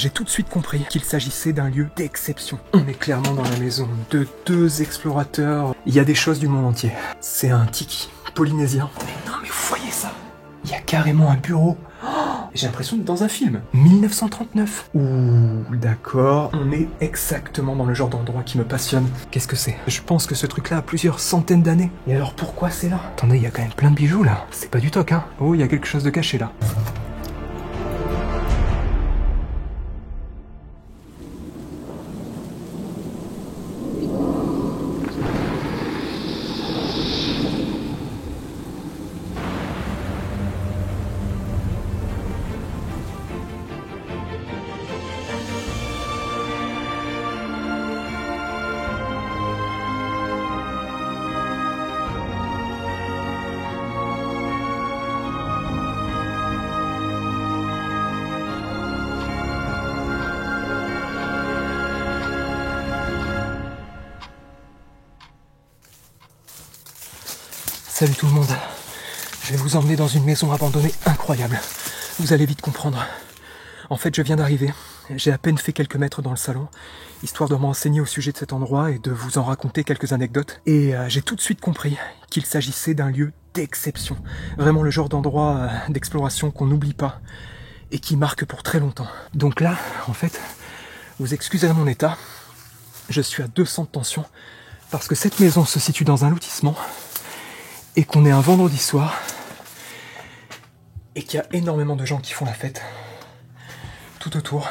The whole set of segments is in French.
J'ai tout de suite compris qu'il s'agissait d'un lieu d'exception. On est clairement dans la maison de deux explorateurs. Il y a des choses du monde entier. C'est un tiki polynésien. Mais non, mais vous voyez ça? Il y a carrément un bureau. J'ai l'impression d'être dans un film. 1939. Ouh, d'accord. On est exactement dans le genre d'endroit qui me passionne. Qu'est-ce que c'est? Je pense que ce truc-là a plusieurs centaines d'années. Et alors pourquoi c'est là? Attendez, il y a quand même plein de bijoux là. C'est pas du toc, hein. Oh, il y a quelque chose de caché là. Salut tout le monde, je vais vous emmener dans une maison abandonnée incroyable. Vous allez vite comprendre. En fait, je viens d'arriver, j'ai à peine fait quelques mètres dans le salon, histoire de m'enseigner au sujet de cet endroit et de vous en raconter quelques anecdotes. Et j'ai tout de suite compris qu'il s'agissait d'un lieu d'exception. Vraiment le genre d'endroit d'exploration qu'on n'oublie pas et qui marque pour très longtemps. Donc là, en fait, vous excuserez mon état, je suis à 200 de tension parce que cette maison se situe dans un lotissement et qu'on est un vendredi soir, et qu'il y a énormément de gens qui font la fête, tout autour.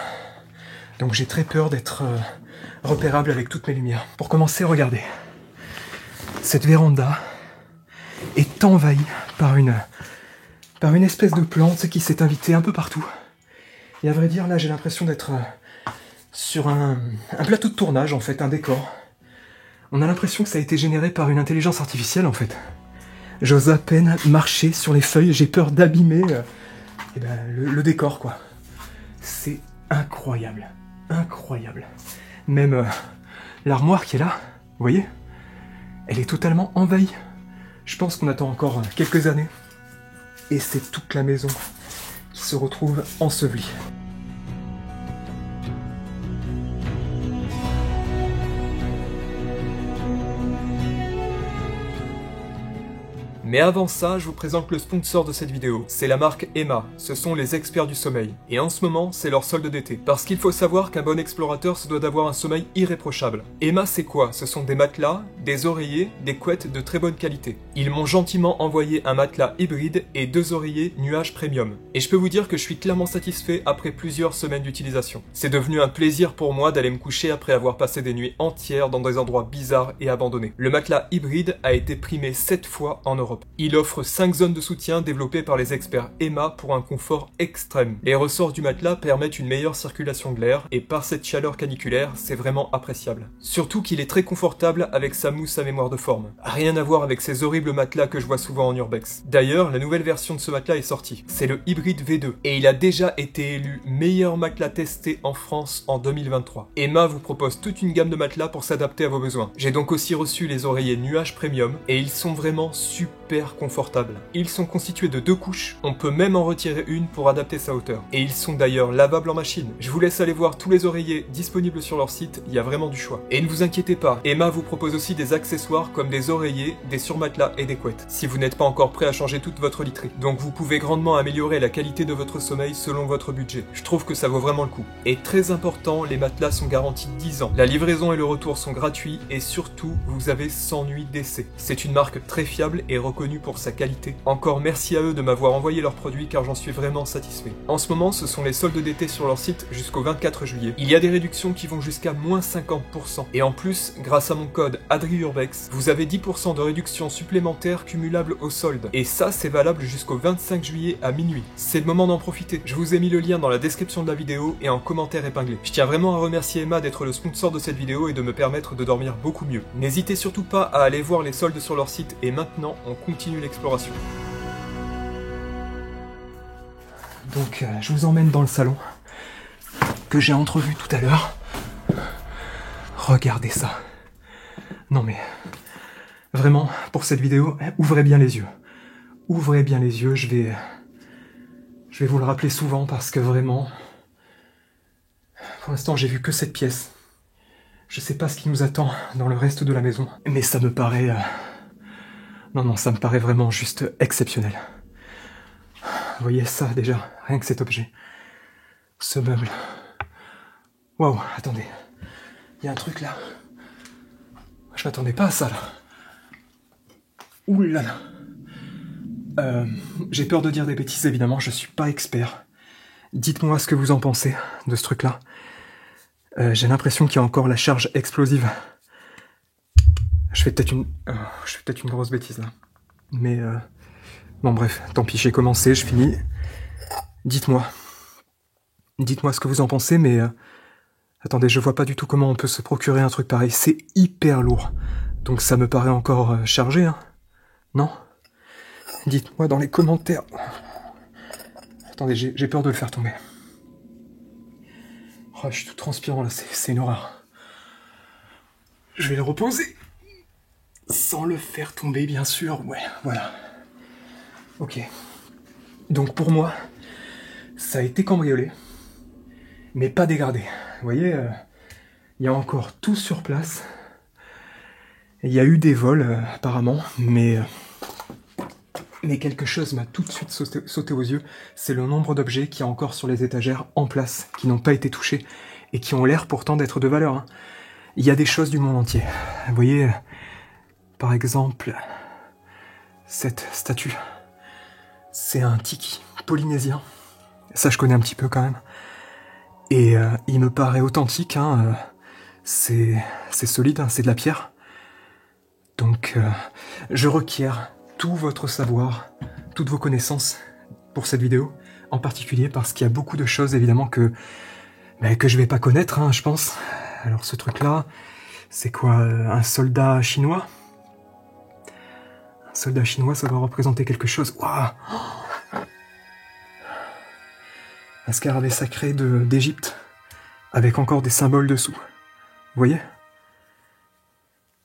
Donc j'ai très peur d'être repérable avec toutes mes lumières. Pour commencer, regardez. Cette véranda est envahie par une espèce de plante qui s'est invitée un peu partout. Et à vrai dire, là j'ai l'impression d'être sur un plateau de tournage, en fait, un décor. On a l'impression que ça a été généré par une intelligence artificielle, en fait. J'ose à peine marcher sur les feuilles, j'ai peur d'abîmer le décor, quoi. C'est incroyable, incroyable. Même l'armoire qui est là, vous voyez, elle est totalement envahie. Je pense qu'on attend encore quelques années. Et c'est toute la maison qui se retrouve ensevelie. Mais avant ça, je vous présente le sponsor de cette vidéo. C'est la marque Emma, ce sont les experts du sommeil. Et en ce moment, c'est leur solde d'été. Parce qu'il faut savoir qu'un bon explorateur se doit d'avoir un sommeil irréprochable. Emma, c'est quoi? Ce sont des matelas, des oreillers, des couettes de très bonne qualité. Ils m'ont gentiment envoyé un matelas hybride et 2 oreillers nuages premium. Et je peux vous dire que je suis clairement satisfait après plusieurs semaines d'utilisation. C'est devenu un plaisir pour moi d'aller me coucher après avoir passé des nuits entières dans des endroits bizarres et abandonnés. Le matelas hybride a été primé 7 fois en Europe. Il offre 5 zones de soutien développées par les experts Emma pour un confort extrême. Les ressorts du matelas permettent une meilleure circulation de l'air et par cette chaleur caniculaire, c'est vraiment appréciable. Surtout qu'il est très confortable avec sa mousse à mémoire de forme. Rien à voir avec ces horribles matelas que je vois souvent en urbex. D'ailleurs, la nouvelle version de ce matelas est sortie. C'est le Hybrid V2 et il a déjà été élu meilleur matelas testé en France en 2023. Emma vous propose toute une gamme de matelas pour s'adapter à vos besoins. J'ai donc aussi reçu les oreillers nuages premium et ils sont vraiment super confortables. Ils sont constitués de 2 couches, on peut même en retirer une pour adapter sa hauteur. Et ils sont d'ailleurs lavables en machine. Je vous laisse aller voir tous les oreillers disponibles sur leur site, il y a vraiment du choix. Et ne vous inquiétez pas, Emma vous propose aussi des accessoires comme des oreillers, des surmatelas et des couettes, si vous n'êtes pas encore prêt à changer toute votre literie. Donc vous pouvez grandement améliorer la qualité de votre sommeil selon votre budget. Je trouve que ça vaut vraiment le coup. Et très important, les matelas sont garantis 10 ans. La livraison et le retour sont gratuits et surtout, vous avez 100 nuits d'essai. C'est une marque très fiable et reconnue pour sa qualité. Encore merci à eux de m'avoir envoyé leurs produits car j'en suis vraiment satisfait. En ce moment, ce sont les soldes d'été sur leur site jusqu'au 24 juillet. Il y a des réductions qui vont jusqu'à moins 50%. Et en plus, grâce à mon code ADRIURBEX, vous avez 10% de réduction supplémentaire cumulable au solde. Et ça, c'est valable jusqu'au 25 juillet à minuit. C'est le moment d'en profiter. Je vous ai mis le lien dans la description de la vidéo et en commentaire épinglé. Je tiens vraiment à remercier Emma d'être le sponsor de cette vidéo et de me permettre de dormir beaucoup mieux. N'hésitez surtout pas à aller voir les soldes sur leur site et maintenant, on continue l'exploration. Donc je vous emmène dans le salon que j'ai entrevu tout à l'heure. Regardez ça. Non mais, vraiment, pour cette vidéo, ouvrez bien les yeux. Ouvrez bien les yeux, je vais vous le rappeler souvent parce que vraiment, Pour l'instant, j'ai vu que cette pièce. Je sais pas ce qui nous attend dans le reste de la maison, mais ça me paraît... Non, ça me paraît vraiment juste exceptionnel. Vous voyez ça déjà, rien que cet objet. Ce meuble. Waouh, attendez. Il y a un truc là. Je m'attendais pas à ça là. Ouh là là. J'ai peur de dire des bêtises évidemment, je suis pas expert. Dites-moi ce que vous en pensez de ce truc là. J'ai l'impression qu'il y a encore la charge explosive. Je fais peut-être une grosse bêtise là. Mais bon bref, tant pis, j'ai commencé, je finis. Dites-moi ce que vous en pensez, mais attendez, je vois pas du tout comment on peut se procurer un truc pareil. C'est hyper lourd, donc ça me paraît encore chargé, hein? Non? Dites-moi dans les commentaires. Attendez, j'ai peur de le faire tomber. Oh, je suis tout transpirant là, c'est une horreur. Je vais le reposer. Sans le faire tomber, bien sûr. Ouais, voilà. Ok. Donc pour moi, ça a été cambriolé, mais pas dégradé. Vous voyez, il y a encore tout sur place. Il y a eu des vols, apparemment, mais quelque chose m'a tout de suite sauté aux yeux. C'est le nombre d'objets qu'il y a encore sur les étagères en place, qui n'ont pas été touchés, et qui ont l'air pourtant d'être de valeur, hein. Il y a des choses du monde entier. Vous voyez... Par exemple, cette statue, c'est un tiki polynésien. Ça, je connais un petit peu quand même. Et il me paraît authentique, hein. C'est solide, hein, c'est de la pierre. Donc, je requiers tout votre savoir, toutes vos connaissances pour cette vidéo, en particulier parce qu'il y a beaucoup de choses, évidemment, que je vais pas connaître, hein, je pense. Alors, ce truc-là, c'est quoi, un soldat chinois ? Soldat chinois, ça doit représenter quelque chose. Waouh! Un scarabée sacré d'Égypte, avec encore des symboles dessous. Vous voyez?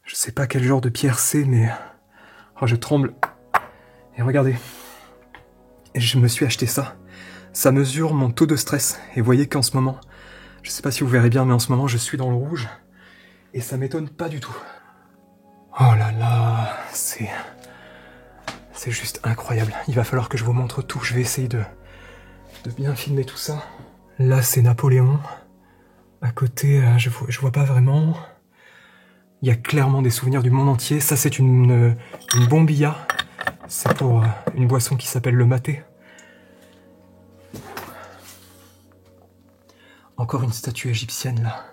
Je sais pas quel genre de pierre c'est, mais... Oh, je tremble. Et regardez. Je me suis acheté ça. Ça mesure mon taux de stress. Et vous voyez qu'en ce moment... Je sais pas si vous verrez bien, mais en ce moment, je suis dans le rouge. Et ça m'étonne pas du tout. Oh là là, c'est juste incroyable. Il va falloir que je vous montre tout. Je vais essayer de bien filmer tout ça. Là, c'est Napoléon. À côté, je vois pas vraiment. Il y a clairement des souvenirs du monde entier. Ça, c'est une bombilla. C'est pour une boisson qui s'appelle le maté. Encore une statue égyptienne, là.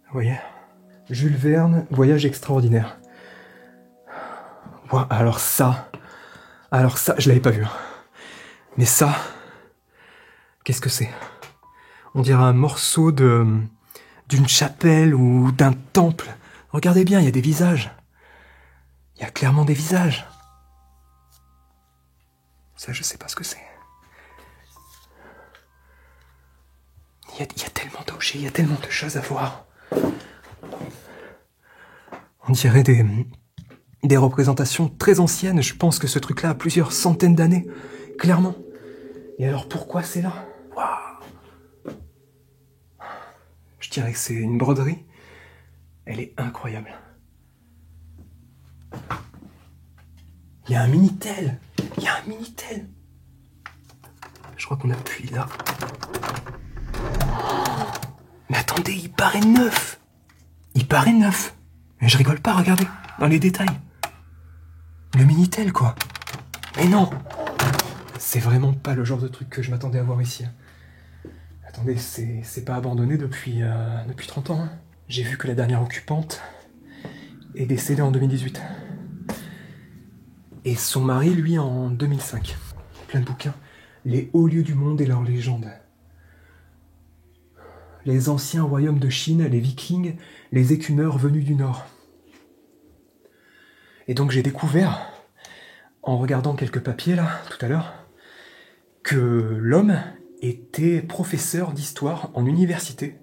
Vous voyez? Jules Verne, voyage extraordinaire. Wow, alors ça, je l'avais pas vu. Mais ça, qu'est-ce que c'est? On dirait un morceau d'une chapelle ou d'un temple. Regardez bien, il y a des visages. Il y a clairement des visages. Ça, je sais pas ce que c'est. Il y a tellement d'objets, il y a tellement de choses à voir. On dirait des représentations très anciennes. Je pense que ce truc-là a plusieurs centaines d'années, clairement. Et alors pourquoi c'est là? Waouh! Je dirais que c'est une broderie. Elle est incroyable. Il y a un Minitel. Il y a un Minitel. Je crois qu'on appuie là. Mais attendez, il paraît neuf. Il paraît neuf. Mais je rigole pas, regardez, dans les détails. Le Minitel, quoi. Mais non. C'est vraiment pas le genre de truc que je m'attendais à voir ici. Attendez, c'est pas abandonné depuis 30 ans. Hein. J'ai vu que la dernière occupante est décédée en 2018. Et son mari, lui, en 2005. Plein de bouquins. Les hauts lieux du monde et leurs légendes. Les anciens royaumes de Chine, les Vikings, les écumeurs venus du Nord. Et donc j'ai découvert, en regardant quelques papiers là, tout à l'heure, que l'homme était professeur d'histoire en université.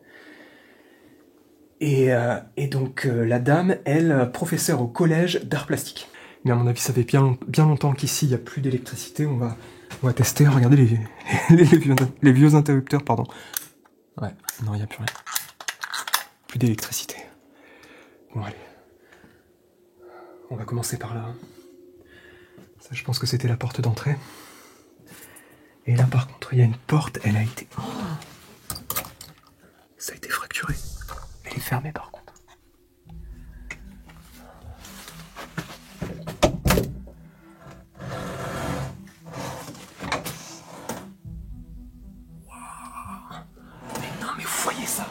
Et donc la dame, elle, professeure au collège d'art plastique. Mais à mon avis, ça fait bien longtemps qu'ici, il n'y a plus d'électricité. On va tester, regardez les vieux interrupteurs, pardon. Ouais, non, il n'y a plus rien. Plus d'électricité. Bon, allez. On va commencer par là. Ça, je pense que c'était la porte d'entrée. Et là, par contre, il y a une porte, elle a été... Oh, ça a été fracturé. Elle est fermée, par contre. Waouh. Mais non, mais vous voyez ça?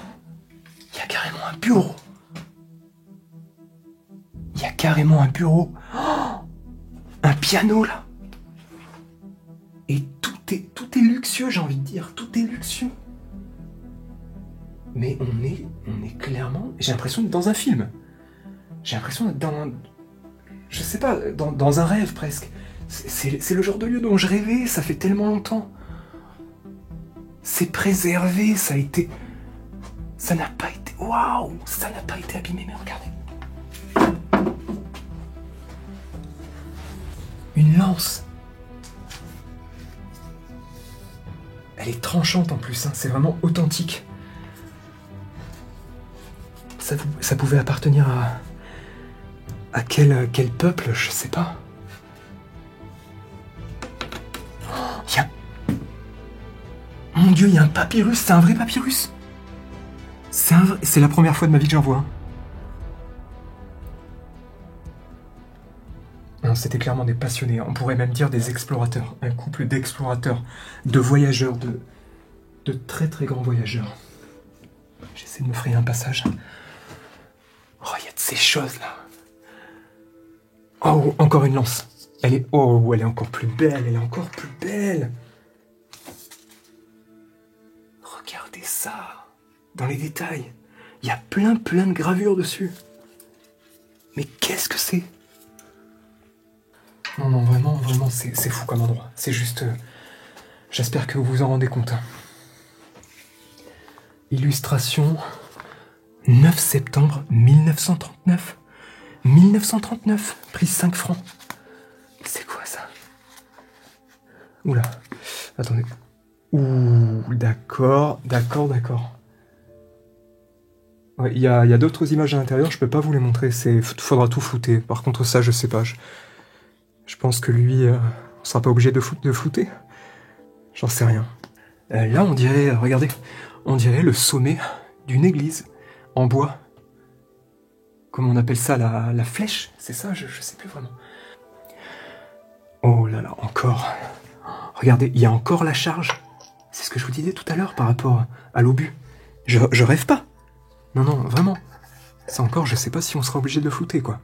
Il y a carrément un bureau. Il y a carrément un bureau. Oh, un piano, là. Et tout est luxueux, j'ai envie de dire. Tout est luxueux. Mais on est clairement... J'ai l'impression d'être dans un film. J'ai l'impression d'être dans un... Je sais pas, dans un rêve presque. C'est le genre de lieu dont je rêvais, ça fait tellement longtemps. C'est préservé, ça a été... Ça n'a pas été... Waouh! Ça n'a pas été abîmé, mais regardez. Une lance. Elle est tranchante en plus, hein. C'est vraiment authentique. Ça pouvait appartenir à quel peuple, je sais pas. Oh, mon Dieu, il y a un papyrus, c'est un vrai papyrus. C'est la première fois de ma vie que j'en vois un. Non, c'était clairement des passionnés, on pourrait même dire des explorateurs. Un couple d'explorateurs, de voyageurs, de très très grands voyageurs. J'essaie de me frayer un passage. Oh, il y a de ces choses là. Oh, encore une lance. Elle est encore plus belle, elle est encore plus belle. Regardez ça. Dans les détails. Il y a plein de gravures dessus. Mais qu'est-ce que c'est? Non, vraiment, c'est fou comme endroit. C'est juste... j'espère que vous vous en rendez compte. Illustration 9 septembre 1939. 1939, prix 5 francs. C'est quoi ça? Oula, attendez. Ouh, d'accord. Ouais, il y a d'autres images à l'intérieur, je peux pas vous les montrer, faudra tout flouter. Par contre ça, je sais pas. Je pense que lui, on sera pas obligé de flouter. J'en sais rien. Là, on dirait, regardez, on dirait le sommet d'une église en bois. Comment on appelle ça, la flèche? C'est ça, je sais plus vraiment. Oh là là, encore. Regardez, il y a encore la charge. C'est ce que je vous disais tout à l'heure par rapport à l'obus. Je rêve pas. Non, vraiment. C'est encore, je sais pas si on sera obligé de le flouter, quoi.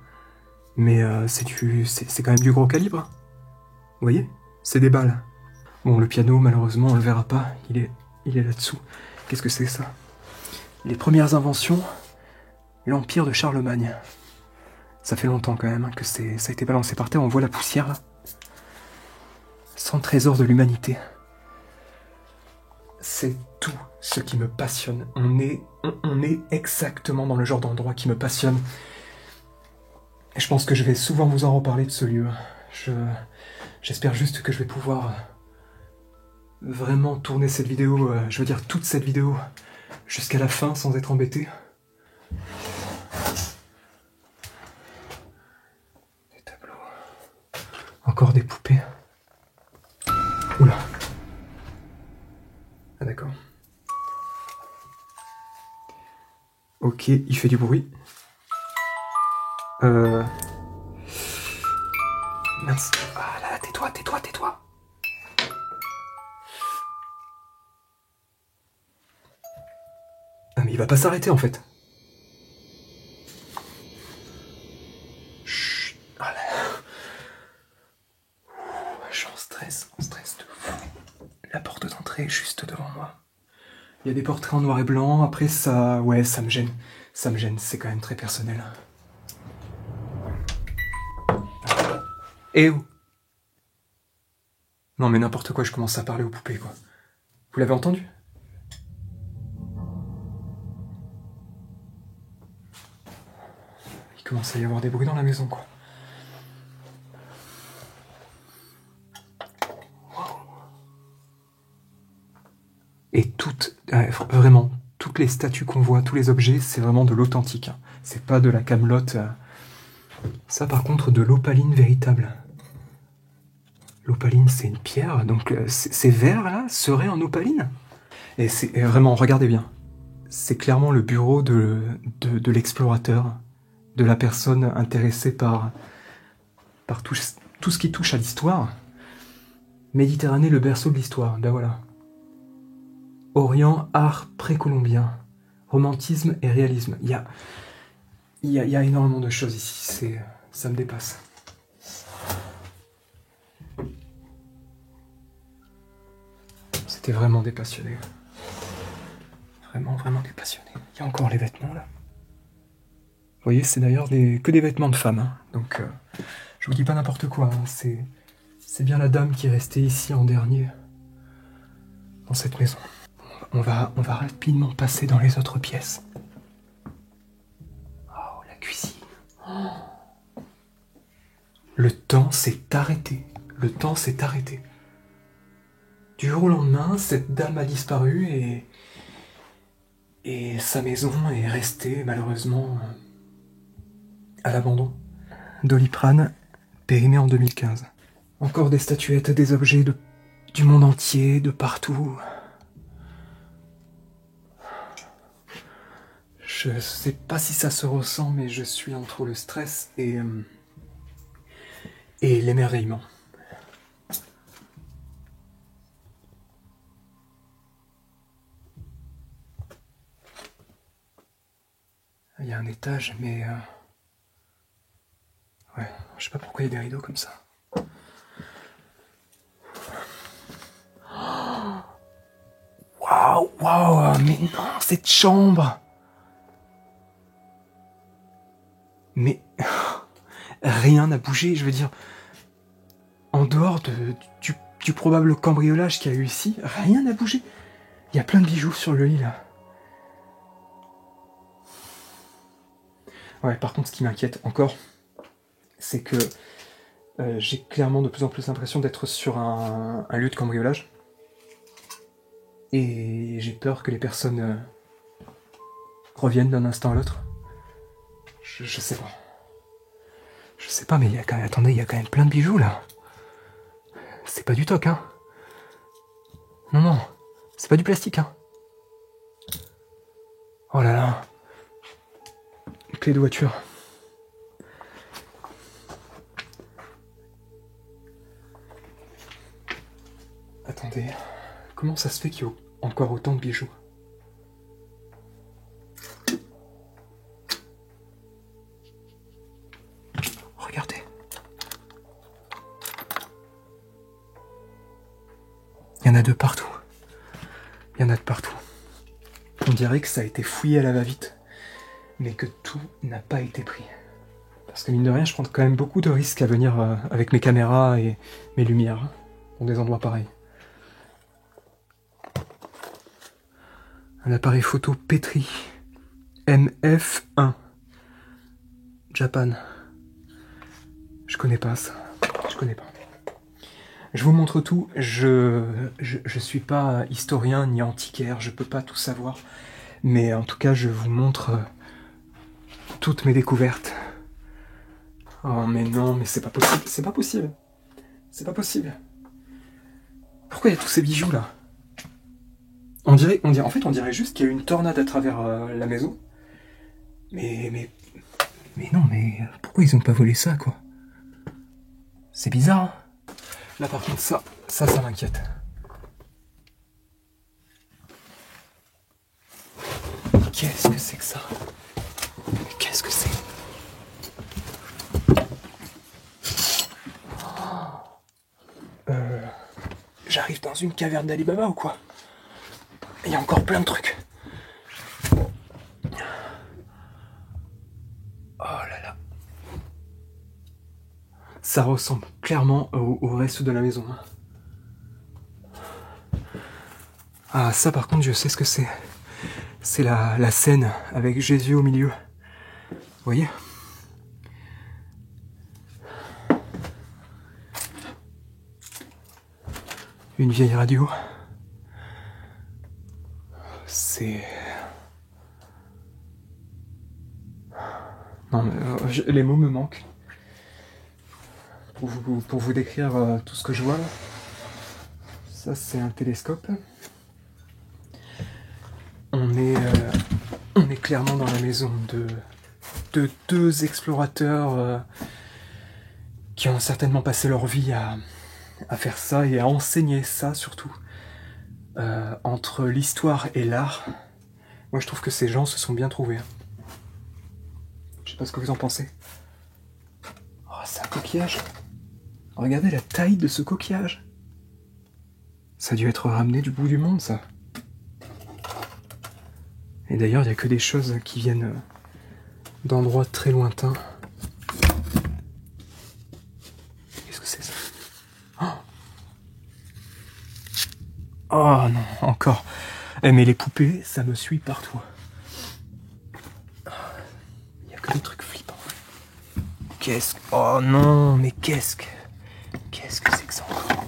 Mais c'est quand même du gros calibre. Vous voyez? C'est des balles. Bon, le piano, malheureusement, on le verra pas. Il est là-dessous. Qu'est-ce que c'est, ça? Les premières inventions, l'Empire de Charlemagne. Ça fait longtemps, quand même, hein, que ça a été balancé par terre. On voit la poussière, là. 100 trésors de l'humanité. C'est tout ce qui me passionne. On est exactement dans le genre d'endroit qui me passionne. Et je pense que je vais souvent vous en reparler de ce lieu. J'espère juste que je vais pouvoir vraiment tourner cette vidéo, je veux dire toute cette vidéo, jusqu'à la fin sans être embêté. Des tableaux. Encore des poupées. Oula. Ah d'accord. Ok, il fait du bruit. Mince. Ah là, tais-toi. Ah mais il va pas s'arrêter en fait. Chut. Ah là. Je suis en stress de fou. La porte d'entrée est juste devant moi. Il y a des portraits en noir et blanc, après ça... Ouais, ça me gêne. C'est quand même très personnel. Eh oh! Non mais n'importe quoi, je commence à parler aux poupées, quoi. Vous l'avez entendu? Il commence à y avoir des bruits dans la maison, quoi. Et toutes... vraiment, toutes les statues qu'on voit, tous les objets, c'est vraiment de l'authentique. Hein. C'est pas de la camelote. Ça, par contre, de l'opaline véritable. L'opaline, c'est une pierre, donc ces verres-là seraient en opaline. Et c'est vraiment, regardez bien. C'est clairement le bureau de l'explorateur, de la personne intéressée par tout ce qui touche à l'histoire. Méditerranée, le berceau de l'histoire, ben voilà. Orient, art précolombien, romantisme et réalisme. Il y a énormément de choses ici, ça me dépasse. C'était vraiment des passionnés. Vraiment des passionnés. Il y a encore les vêtements là. Vous voyez, c'est d'ailleurs que des vêtements de femmes. Hein. Donc, je vous dis pas n'importe quoi. Hein. C'est bien la dame qui est restée ici en dernier, dans cette maison. On va rapidement passer dans les autres pièces. Oh, la cuisine. Oh. Le temps s'est arrêté. Le temps s'est arrêté. Du jour au lendemain, cette dame a disparu et sa maison est restée malheureusement à l'abandon. Doliprane, périmé en 2015. Encore des statuettes, des objets du monde entier, de partout. Je sais pas si ça se ressent, mais je suis entre le stress et l'émerveillement. Il y a un étage, mais ouais, je sais pas pourquoi il y a des rideaux comme ça. Waouh, mais non, cette chambre. Mais rien n'a bougé, je veux dire, en dehors du probable cambriolage qu'il y a eu ici, rien n'a bougé. Il y a plein de bijoux sur le lit là. Ouais, par contre, ce qui m'inquiète encore, c'est que j'ai clairement de plus en plus l'impression d'être sur un lieu de cambriolage. Et j'ai peur que les personnes reviennent d'un instant à l'autre. Je sais pas. Je sais pas, mais attendez, il y a quand même plein de bijoux là. C'est pas du toc, hein. Non, c'est pas du plastique, hein. Oh là là. Clé de voiture. Attendez, comment ça se fait qu'il y a encore autant de bijoux? Regardez. Il y en a de partout. Il y en a de partout. On dirait que ça a été fouillé à la va-vite, mais que tout n'a pas été pris. Parce que mine de rien, je prends quand même beaucoup de risques à venir avec mes caméras et mes lumières dans des endroits pareils. Un appareil photo Petri MF1 Japan. Je connais pas ça. Je connais pas. Je vous montre tout. Je suis pas historien ni antiquaire. Je peux pas tout savoir. Mais en tout cas, je vous montre toutes mes découvertes. Oh mais non, mais c'est pas possible. C'est pas possible. C'est pas possible. Pourquoi il y a tous ces bijoux là? En fait, on dirait juste qu'il y a eu une tornade à travers la maison. Mais non, mais pourquoi ils ont pas volé ça, quoi? C'est bizarre, hein. Là, par contre, ça m'inquiète. Qu'est-ce que c'est que ça? Qu'est-ce que c'est? J'arrive dans une caverne d'Ali Baba ou quoi? Il y a encore plein de trucs. Oh là là. Ça ressemble clairement au reste de la maison. Ah, ça par contre, je sais ce que c'est. C'est la scène avec Jésus au milieu. Vous voyez? Une vieille radio. c'est... Non, mais les mots me manquent. Pour vous décrire tout ce que je vois là. Ça, c'est un télescope. On est clairement dans la maison de deux explorateurs qui ont certainement passé leur vie à faire ça et à enseigner ça surtout. Entre l'histoire et l'art, moi je trouve que ces gens se sont bien trouvés. Je sais pas ce que vous en pensez. Oh, c'est un coquillage. Regardez la taille de ce coquillage. Ça a dû être ramené du bout du monde, ça. Et d'ailleurs, il n'y a que des choses qui viennent d'endroits très lointains. Qu'est-ce que c'est ça? Oh non, encore. Eh, mais les poupées, ça me suit partout. Il n'y a que des trucs flippants. Oh non, mais qu'est-ce que c'est que ça encore?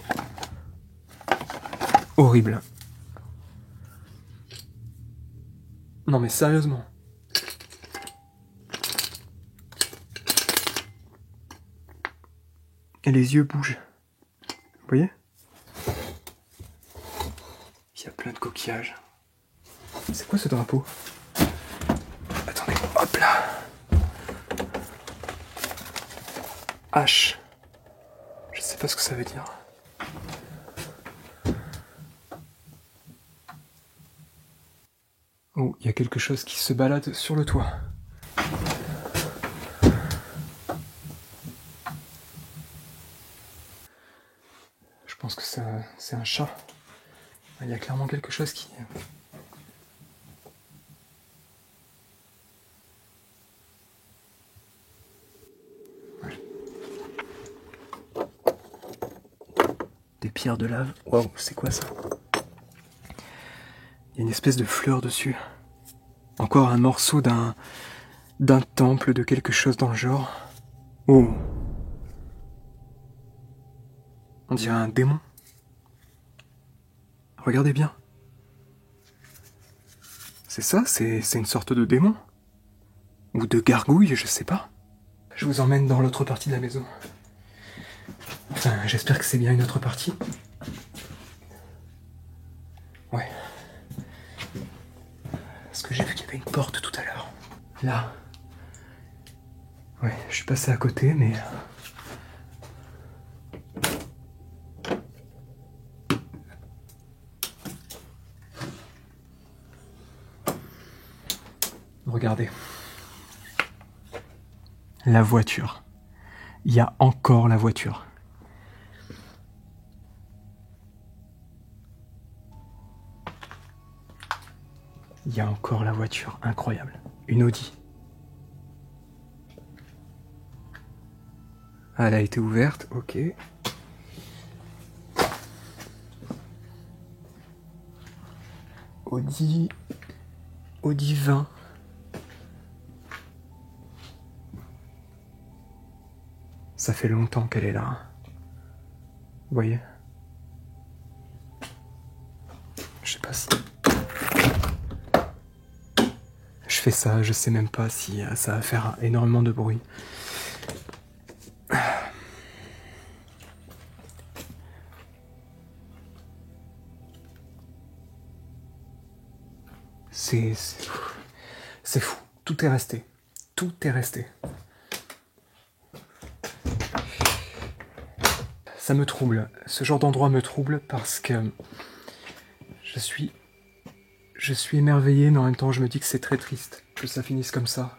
Horrible. Non mais sérieusement. Et les yeux bougent. Vous voyez? Il y a plein de coquillages. C'est quoi ce drapeau? Attendez, hop là. H. Je sais pas ce que ça veut dire. Oh, il y a quelque chose qui se balade sur le toit. Je pense que c'est un chat. Il y a clairement quelque chose qui... Des pierres de lave. Waouh, c'est quoi ça? Il y a une espèce de fleur dessus. Encore un morceau d'un temple, de quelque chose dans le genre. Oh. On dirait un démon. Regardez bien. C'est ça, c'est une sorte de démon. Ou de gargouille, je sais pas. Je vous emmène dans l'autre partie de la maison. Enfin, j'espère que c'est bien une autre partie. Ouais. Parce que j'ai vu qu'il y avait une porte tout à l'heure. Là. Ouais, je suis passé à côté, mais... Regardez. La voiture. Il y a encore la voiture. Il y a encore la voiture. Incroyable. Une Audi. Elle a été ouverte, ok. Audi 20. Ça fait longtemps qu'elle est là. Vous voyez? Je sais pas si... Je fais ça, je sais même pas si ça va faire énormément de bruit. C'est fou. Tout est resté. Tout est resté. Ça me trouble. Ce genre d'endroit me trouble parce que je suis émerveillé, mais en même temps je me dis que c'est très triste que ça finisse comme ça.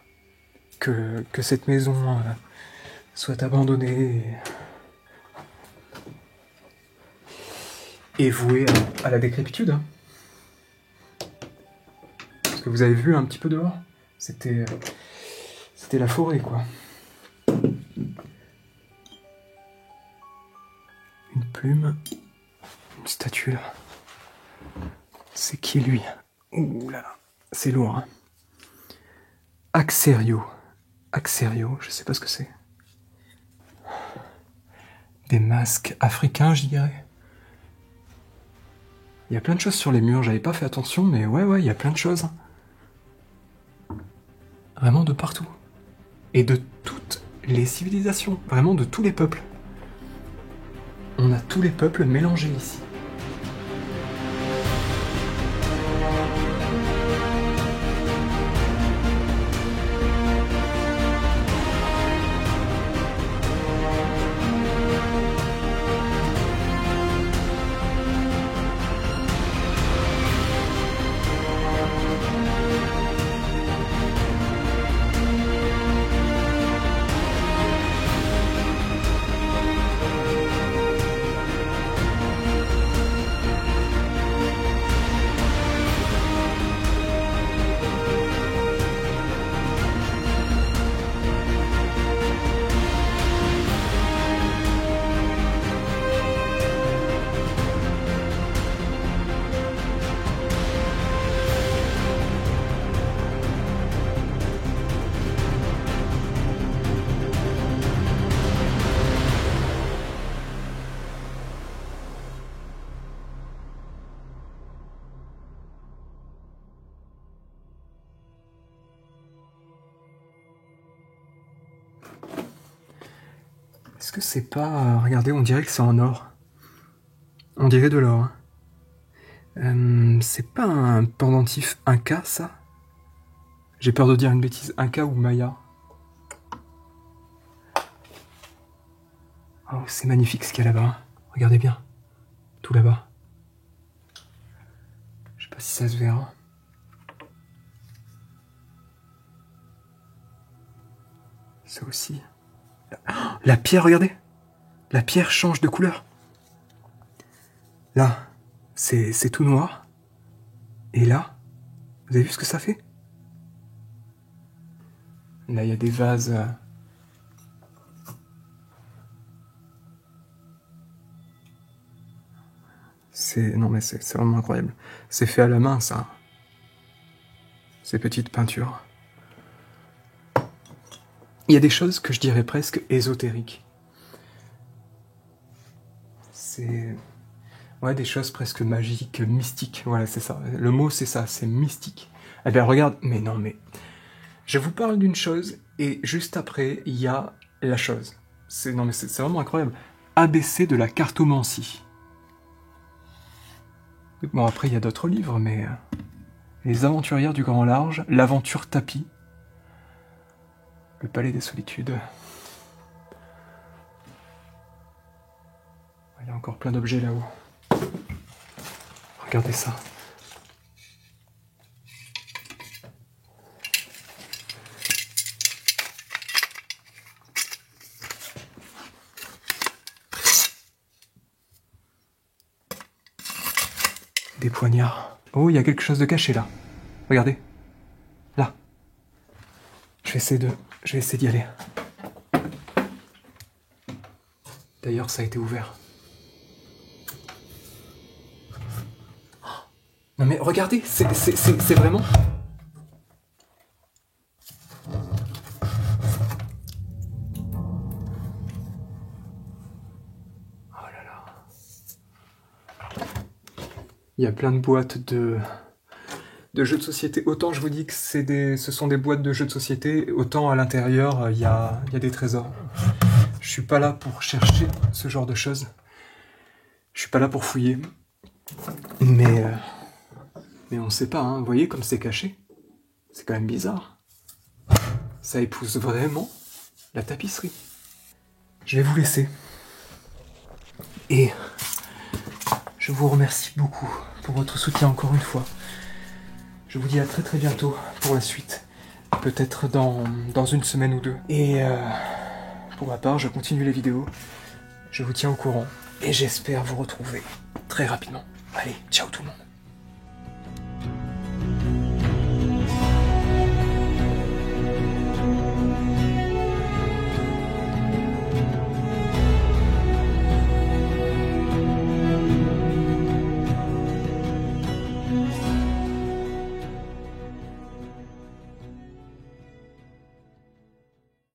Que cette maison soit abandonnée et vouée à la décrépitude. Parce que vous avez vu un petit peu dehors, c'était la forêt, quoi. Une plume, une statue là. C'est qui lui? Ouh là là, c'est lourd. Hein. Axerio, je sais pas ce que c'est. Des masques africains, je dirais. Il y a plein de choses sur les murs, j'avais pas fait attention, mais ouais, il y a plein de choses. Vraiment de partout. Et de toutes les civilisations, vraiment de tous les peuples. On a tous les peuples mélangés ici. Est-ce que c'est pas... regardez, on dirait que c'est en or. On dirait de l'or. C'est pas un pendentif Inca, ça? J'ai peur de dire une bêtise. Inca ou Maya? Oh, c'est magnifique ce qu'il y a là-bas. Regardez bien. Tout là-bas. Je sais pas si ça se verra. Ça aussi. La pierre, regardez. La pierre change de couleur. Là, c'est tout noir. Et là, vous avez vu ce que ça fait? Là, il y a des vases. Non mais c'est vraiment incroyable. C'est fait à la main, ça. Ces petites peintures. Il y a des choses que je dirais presque ésotériques. C'est... ouais, des choses presque magiques, mystiques. Voilà, c'est ça. Le mot, c'est ça, c'est mystique. Eh bien, regarde, mais non, mais... je vous parle d'une chose, et juste après, il y a la chose. Non mais c'est vraiment incroyable. ABC de la cartomancie. Bon, après, il y a d'autres livres, mais... Les aventurières du grand large, l'aventure tapis, le palais des solitudes. Il y a encore plein d'objets là-haut. Regardez ça. Des poignards. Oh, il y a quelque chose de caché là. Regardez. Là. Je vais essayer d'y aller. D'ailleurs, ça a été ouvert. Non mais regardez, c'est vraiment... oh là là. Il y a plein de boîtes de jeux de société. Autant je vous dis que ce sont des boîtes de jeux de société, autant à l'intérieur, il y a des trésors. Je suis pas là pour chercher ce genre de choses. Je suis pas là pour fouiller. Mais on sait pas, hein. Vous voyez comme c'est caché? C'est quand même bizarre. Ça épouse vraiment la tapisserie. Je vais vous laisser. Et je vous remercie beaucoup pour votre soutien encore une fois. Je vous dis à très bientôt pour la suite. Peut-être dans une semaine ou deux. Et pour ma part, je continue les vidéos. Je vous tiens au courant. Et j'espère vous retrouver très rapidement. Allez, ciao tout le monde.